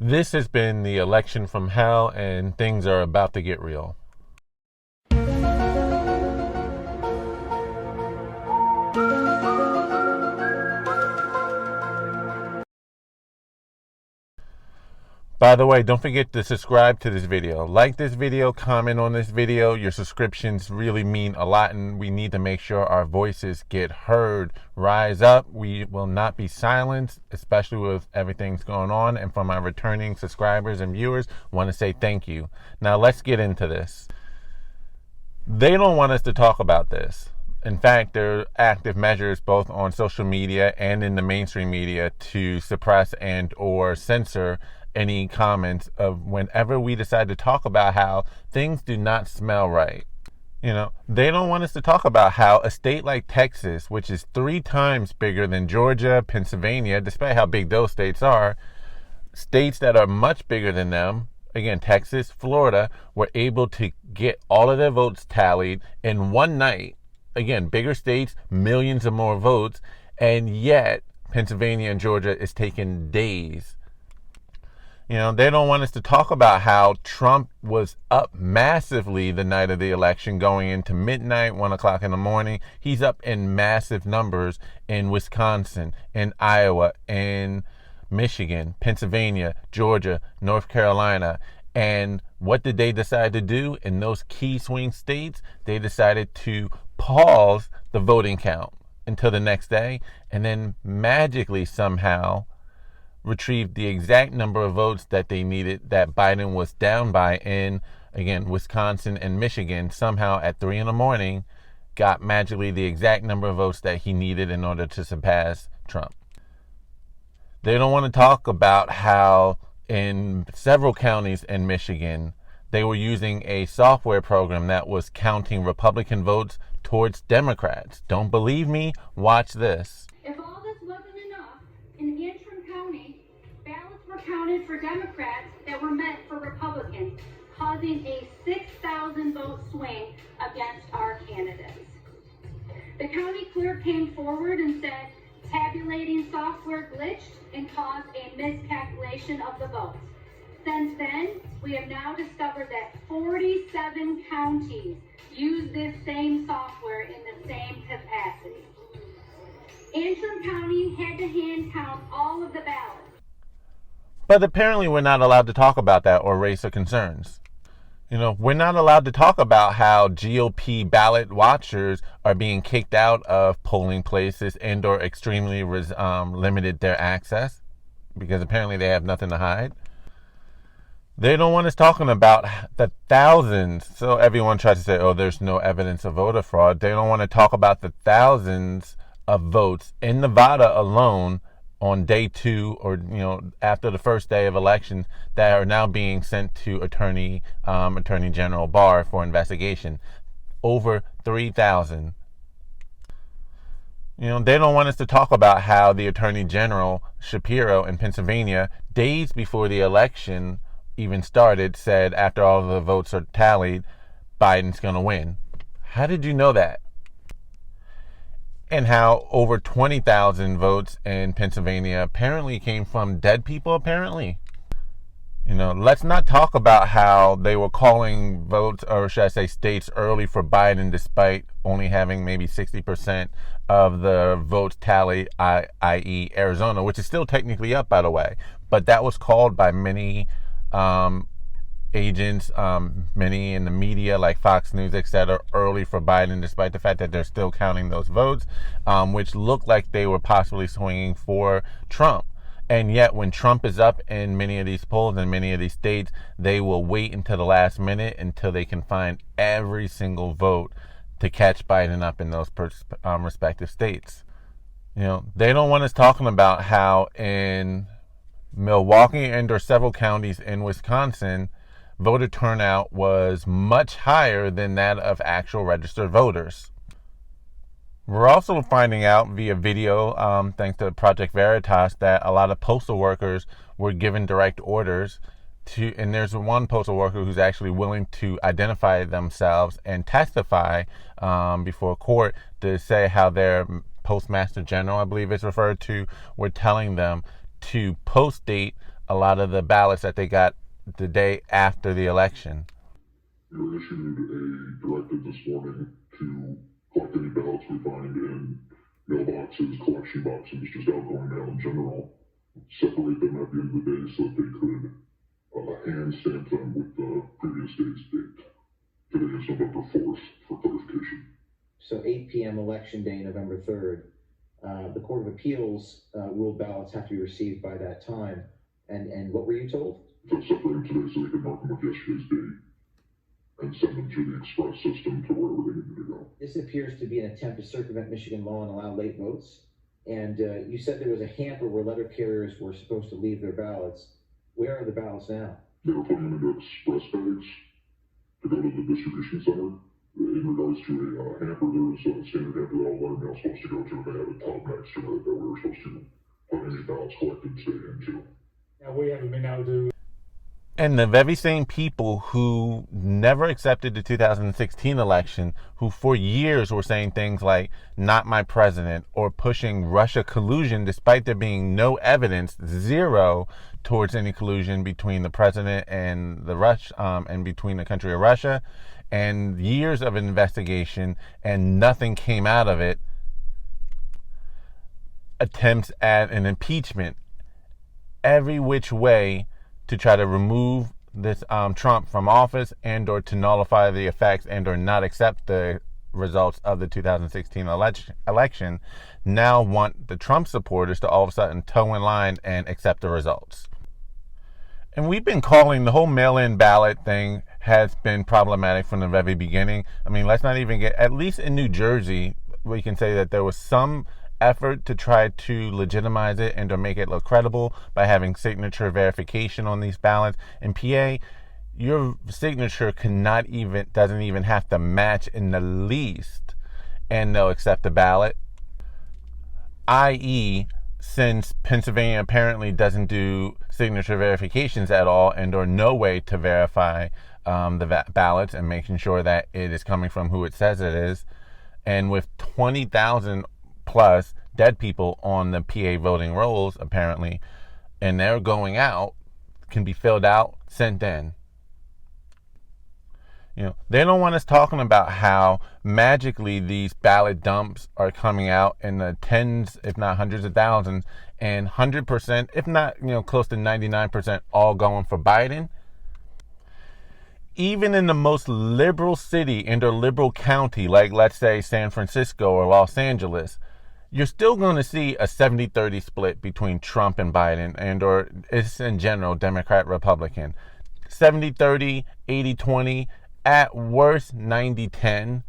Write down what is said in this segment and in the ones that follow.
This has been the election from hell, and things are about to get real. By the way, don't forget to subscribe to this video. Like this video, comment on this video. Your subscriptions really mean a lot, and we need to make sure our voices get heard. Rise up. We will not be silenced, especially with everything's going on. And for my returning subscribers and viewers, I want to say thank you. Now let's get into this. They don't want us to talk about this. In fact, there are active measures both on social media and in the mainstream media to suppress and or censor any comments of whenever we decide to talk about how things do not smell right. They don't want us to talk about how a state like Texas, which is 3 times bigger than Georgia, Pennsylvania, despite how big those states are, states that are much bigger than them, again, Texas, Florida, were able to get all of their votes tallied in one night. Again, bigger states, millions of more votes, and yet Pennsylvania and Georgia is taking days. They don't want us to talk about how Trump was up massively the night of the election, going into midnight, 1 o'clock in the morning. He's up in massive numbers in Wisconsin, in Iowa, in Michigan, Pennsylvania, Georgia, North Carolina. And what did they decide to do in those key swing states? They decided to pause the voting count until the next day, and then magically somehow retrieved the exact number of votes that they needed, that Biden was down by in, again, Wisconsin and Michigan. Somehow at 3 in the morning, got magically the exact number of votes that he needed in order to surpass Trump. They don't want to talk about how in several counties in Michigan, they were using a software program that was counting Republican votes towards Democrats. Don't believe me? Watch this. If all this wasn't enough, in Antrim County, ballots were counted for Democrats that were meant for Republicans, causing a 6,000 vote swing against our candidates. The county clerk came forward and said tabulating software glitched and caused a miscalculation of the votes. Since then, we have now discovered that 47 counties use this same software in the same capacity. Antrim County had to hand count all of the ballots. But apparently we're not allowed to talk about that or raise our concerns. We're not allowed to talk about how GOP ballot watchers are being kicked out of polling places and or extremely limited their access because apparently they have nothing to hide. They don't want us talking about the thousands. So everyone tries to say, oh, there's no evidence of voter fraud. They don't want to talk about the thousands of votes in Nevada alone on day 2 or, after the first day of elections that are now being sent to Attorney General Barr for investigation. Over 3,000. They don't want us to talk about how the Attorney General Shapiro in Pennsylvania, days before the election even started, said after all of the votes are tallied, Biden's going to win. How did you know that? And how over 20,000 votes in Pennsylvania apparently came from dead people, apparently. Let's not talk about how they were calling votes, or should I say states, early for Biden despite only having maybe 60% of the votes tallied, i.e. Arizona, which is still technically up, by the way. But that was called by many agents, many in the media like Fox News, etc., early for Biden, despite the fact that they're still counting those votes, which looked like they were possibly swinging for Trump. And yet when Trump is up in many of these polls in many of these states, they will wait until the last minute until they can find every single vote to catch Biden up in those respective states. They don't want us talking about how in Milwaukee and or several counties in Wisconsin, voter turnout was much higher than that of actual registered voters. We're also finding out via video, thanks to Project Veritas, that a lot of postal workers were given direct orders to, and there's one postal worker who's actually willing to identify themselves and testify before court to say how their postmaster general, I believe it's referred to, were telling them to post date a lot of the ballots that they got the day after the election. We issued a directive this morning to collect any ballots we find in mailboxes, collection boxes, just outgoing mail in general, separate them at the end of the day so that they could hand stamp them with the previous day's date. Today is November 4th for clarification. So 8 p.m. election day, November 3rd, the Court of Appeals ruled ballots have to be received by that time. And what were you told? To separate them today so they could mark them with yesterday's date and send them to the express system to wherever they needed to go. This appears to be an attempt to circumvent Michigan law and allow late votes. And you said there was a hamper where letter carriers were supposed to leave their ballots. Where are the ballots now? They were putting them into express bags to go to the distribution center. In regards to a hamper, there was a standard hamper that all letter mail is supposed to go to. They had a tub next to it that we were supposed to put any ballots collected today into. Now, we haven't been able to. And the very same people who never accepted the 2016 election, who for years were saying things like, not my president, or pushing Russia collusion, despite there being no evidence, zero, towards any collusion between the president and and between the country of Russia, and years of investigation, and nothing came out of it. Attempts at an impeachment, every which way, to try to remove this Trump from office and or to nullify the effects and or not accept the results of the 2016 election, now want the Trump supporters to all of a sudden toe in line and accept the results. And we've been calling the whole mail-in ballot thing has been problematic from the very beginning. I mean, let's not even get, at least in New Jersey, we can say that there was some effort to try to legitimize it and to make it look credible by having signature verification on these ballots. In PA, your signature doesn't even have to match in the least, and they'll accept the ballot. i.e., since Pennsylvania apparently doesn't do signature verifications at all and or no way to verify the ballots and making sure that it is coming from who it says it is, and with 20,000 plus dead people on the PA voting rolls, apparently, and they're going out, can be filled out, sent in. You know, they don't want us talking about how magically these ballot dumps are coming out in the tens, if not hundreds of thousands, and 100%, if not, close to 99%, all going for Biden. Even in the most liberal city and or liberal county, like let's say San Francisco or Los Angeles, you're still going to see a 70-30 split between Trump and Biden, and or it's in general Democrat Republican. 70-30, 80-20, at worst 90-10,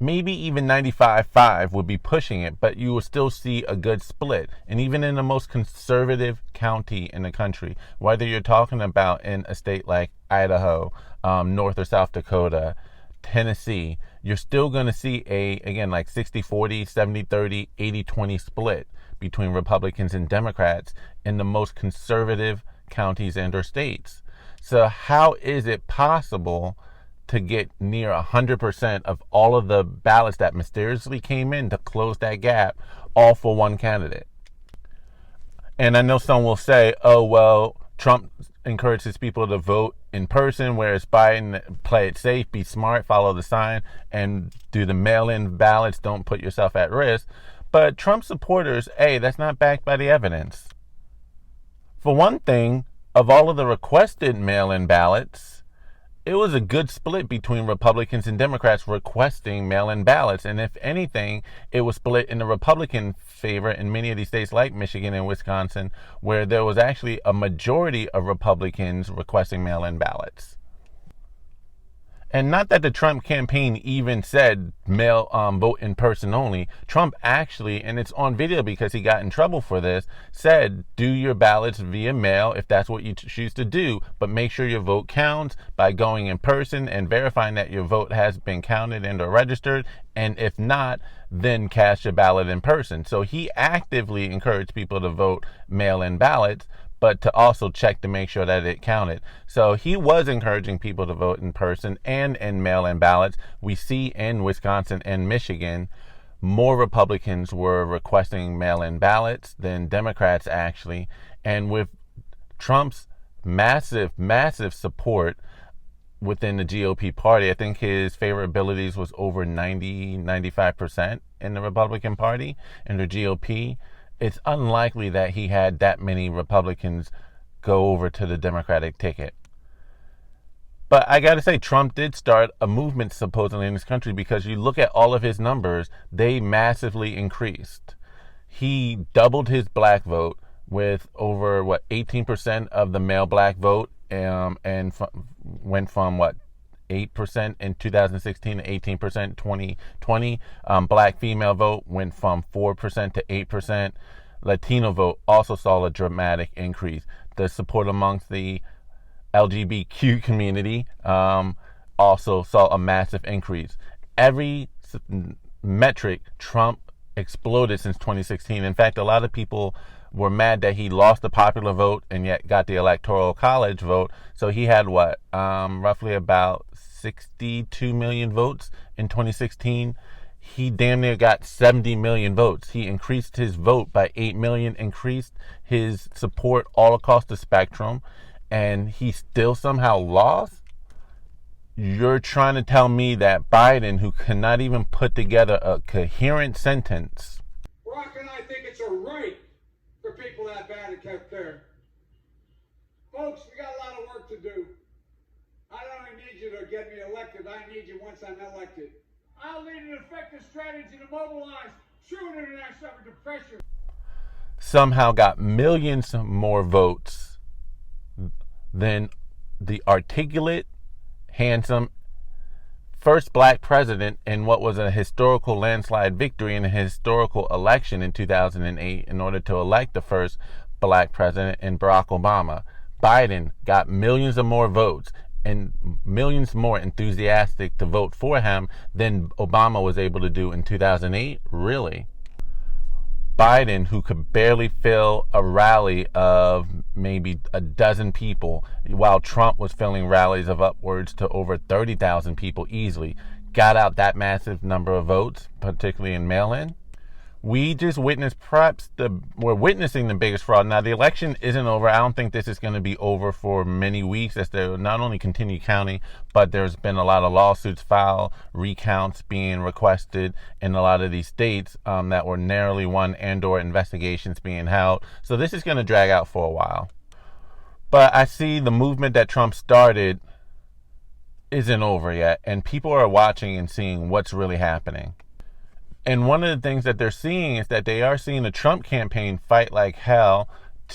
maybe even 95-5 would be pushing it, but you will still see a good split. And even in the most conservative county in the country, whether you're talking about in a state like Idaho, North or South Dakota, Tennessee, you're still going to see again, like 60-40, 70-30, 80-20 split between Republicans and Democrats in the most conservative counties and or states. So how is it possible to get near 100% of all of the ballots that mysteriously came in to close that gap, all for one candidate? And I know some will say, oh, well, Trump encourages people to vote in person, whereas Biden, play it safe, be smart, follow the sign, and do the mail-in ballots, don't put yourself at risk. But Trump supporters, that's not backed by the evidence. For one thing, of all of the requested mail-in ballots, it was a good split between Republicans and Democrats requesting mail-in ballots. And if anything, it was split in the Republican favor in many of these states like Michigan and Wisconsin, where there was actually a majority of Republicans requesting mail-in ballots. And not that the Trump campaign even said vote in person only. Trump actually, and it's on video because he got in trouble for this, said do your ballots via mail if that's what you choose to do, but make sure your vote counts by going in person and verifying that your vote has been counted and or registered. And if not, then cast your ballot in person. So he actively encouraged people to vote mail-in ballots, but to also check to make sure that it counted. So he was encouraging people to vote in person and in mail-in ballots. We see in Wisconsin and Michigan, more Republicans were requesting mail-in ballots than Democrats actually. And with Trump's massive support within the GOP party. I think his favorabilities was over 95% in the Republican Party and the GOP. It's unlikely that he had that many Republicans go over to the Democratic ticket. But I got to say, Trump did start a movement supposedly in this country, because you look at all of his numbers, they massively increased. He doubled his black vote with over 18% of the male black vote, and went from 8% in 2016 to 18% 2020. Black female vote went from 4% to 8%. Latino vote also saw a dramatic increase. The support amongst the LGBTQ community also saw a massive increase. Every metric, Trump exploded since 2016. In fact, a lot of people were mad that he lost the popular vote and yet got the electoral college vote. So he had roughly about 62 million votes in 2016. He damn near got 70 million votes. He increased his vote by 8 million, increased his support all across the spectrum, and he still somehow lost? You're trying to tell me that Biden, who cannot even put together a coherent sentence. Brock and I think it's a right for people to have handicapped care. Folks, we got a lot of work to do. I don't only need you to get me elected, I need you once I'm elected. I'll lead an effective strategy to mobilize true international effort to pressure. Somehow got millions more votes than the articulate, handsome first black president in what was a historical landslide victory in a historical election in 2008 in order to elect the first black president in Barack Obama. Biden got millions of more votes and millions more enthusiastic to vote for him than Obama was able to do in 2008. Really? Biden, who could barely fill a rally of maybe a dozen people, while Trump was filling rallies of upwards to over 30,000 people easily, got out that massive number of votes, particularly in mail-in. We just witnessed we're witnessing the biggest fraud. Now, the election isn't over. I don't think this is going to be over for many weeks, as they not only continue counting, but there's been a lot of lawsuits filed, recounts being requested in a lot of these states that were narrowly won, and/or investigations being held. So this is going to drag out for a while. But I see the movement that Trump started isn't over yet, and people are watching and seeing what's really happening. And one of the things that they're seeing is that they are seeing the Trump campaign fight like hell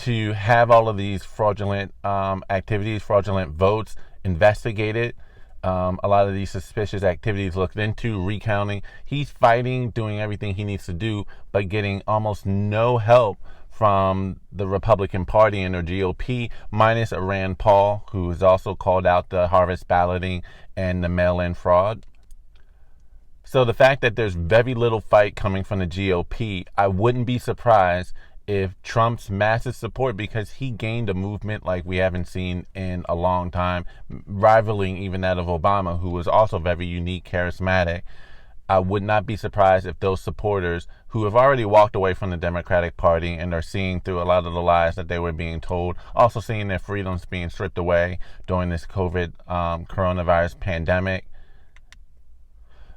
to have all of these fraudulent activities, fraudulent votes investigated. A lot of these suspicious activities looked into, recounting. He's fighting, doing everything he needs to do, but getting almost no help from the Republican Party and their GOP, minus Rand Paul, who has also called out the harvest balloting and the mail-in fraud. So the fact that there's very little fight coming from the GOP, I wouldn't be surprised if Trump's massive support, because he gained a movement like we haven't seen in a long time, rivaling even that of Obama, who was also very unique, charismatic. I would not be surprised if those supporters who have already walked away from the Democratic Party and are seeing through a lot of the lies that they were being told, also seeing their freedoms being stripped away during this coronavirus pandemic,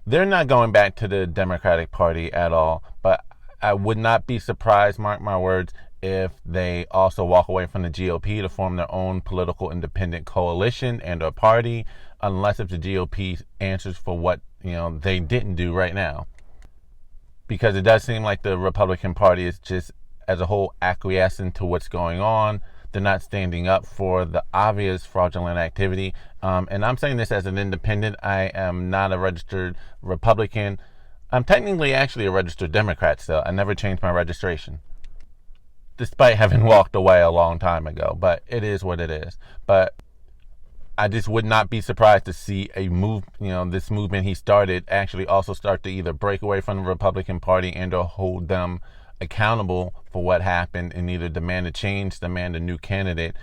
they're not going back to the Democratic Party at all. But I would not be surprised, mark my words, if they also walk away from the GOP to form their own political independent coalition and a party, unless if the GOP answers for what they didn't do right now. Because it does seem like the Republican Party is just, as a whole, acquiescing to what's going on. They're not standing up for the obvious fraudulent activity. And I'm saying this as an independent. I am not a registered Republican. I'm technically actually a registered Democrat still. I never changed my registration, despite having walked away a long time ago. But it is what it is. But I just would not be surprised to see this movement he started actually also start to either break away from the Republican Party and or hold them accountable for what happened, and either demand a change, demand a new candidate.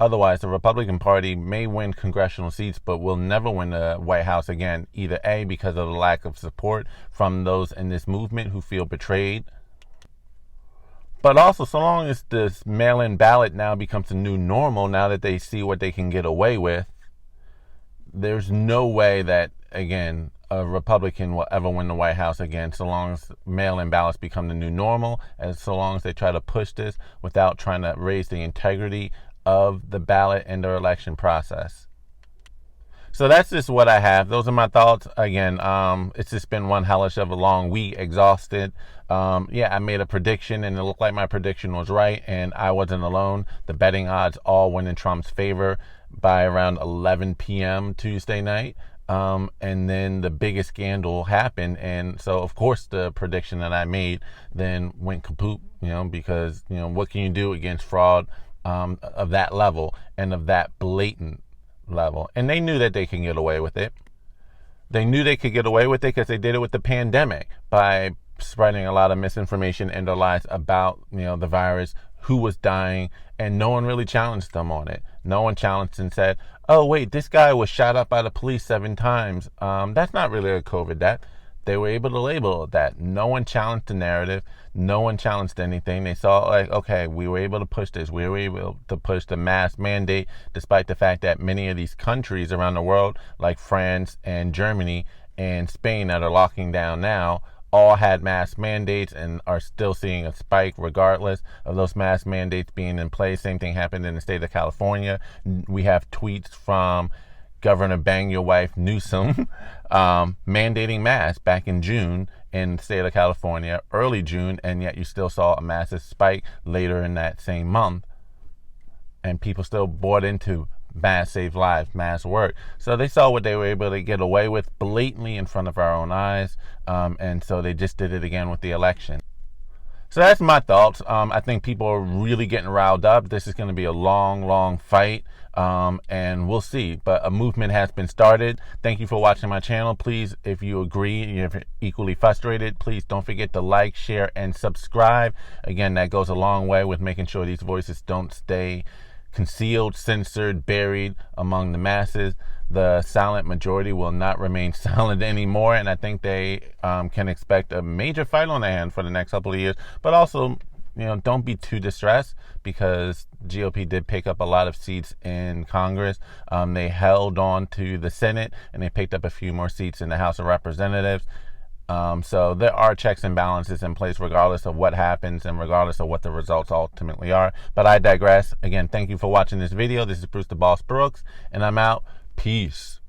Otherwise, the Republican Party may win congressional seats, but will never win the White House again. Either A, because of the lack of support from those in this movement who feel betrayed But also, so long as this mail-in ballot now becomes the new normal, now that they see what they can get away with, there's no way that, again, a Republican will ever win the White House again, so long as mail-in ballots become the new normal, and so long as they try to push this without trying to raise the integrity of the ballot and the election process. So that's just what I have. Those are my thoughts. Again, it's just been one hellish of a long week, exhausted. I made a prediction, and it looked like my prediction was right, and I wasn't alone. The betting odds all went in Trump's favor by around 11 p.m. Tuesday night. And then the biggest scandal happened, and so of course the prediction that I made then went kaput, because what can you do against fraud of that level and of that blatant level? And they knew that they can get away with it. They knew they could get away with it because they did it with the pandemic by spreading a lot of misinformation and their lies about the virus, who was dying, and no one really challenged them on it. No one challenged and said, oh wait, this guy was shot up by the police 7 times. That's not really a COVID death. They were able to label it that. No one challenged the narrative. No one challenged anything. They saw like, okay, we were able to push this. We were able to push the mask mandate, despite the fact that many of these countries around the world, like France and Germany and Spain that are locking down now, all had mask mandates and are still seeing a spike regardless of those mask mandates being in place. Same thing happened in the state of California. We have tweets from Governor Bang Your Wife Newsom mandating masks back in June in the state of California, early June, and yet you still saw a massive spike later in that same month. And people still bought into mask saves lives, mask work. So they saw what they were able to get away with blatantly in front of our own eyes. And so they just did it again with the election. So that's my thoughts. I think people are really getting riled up. This is going to be a long, long fight. And we'll see. But a movement has been started. Thank you for watching my channel. Please, if you agree, if you're equally frustrated, please don't forget to like, share, and subscribe. Again, that goes a long way with making sure these voices don't stay concealed, censored, buried among the masses. The silent majority will not remain silent anymore, and I think they can expect a major fight on their hand for the next couple of years. But also, don't be too distressed, because GOP did pick up a lot of seats in Congress. They held on to the Senate, and they picked up a few more seats in the House of Representatives. So there are checks and balances in place regardless of what happens and regardless of what the results ultimately are. But I digress. Again, thank you for watching this video. This is Bruce the Boss Brooks, and I'm out. Peace.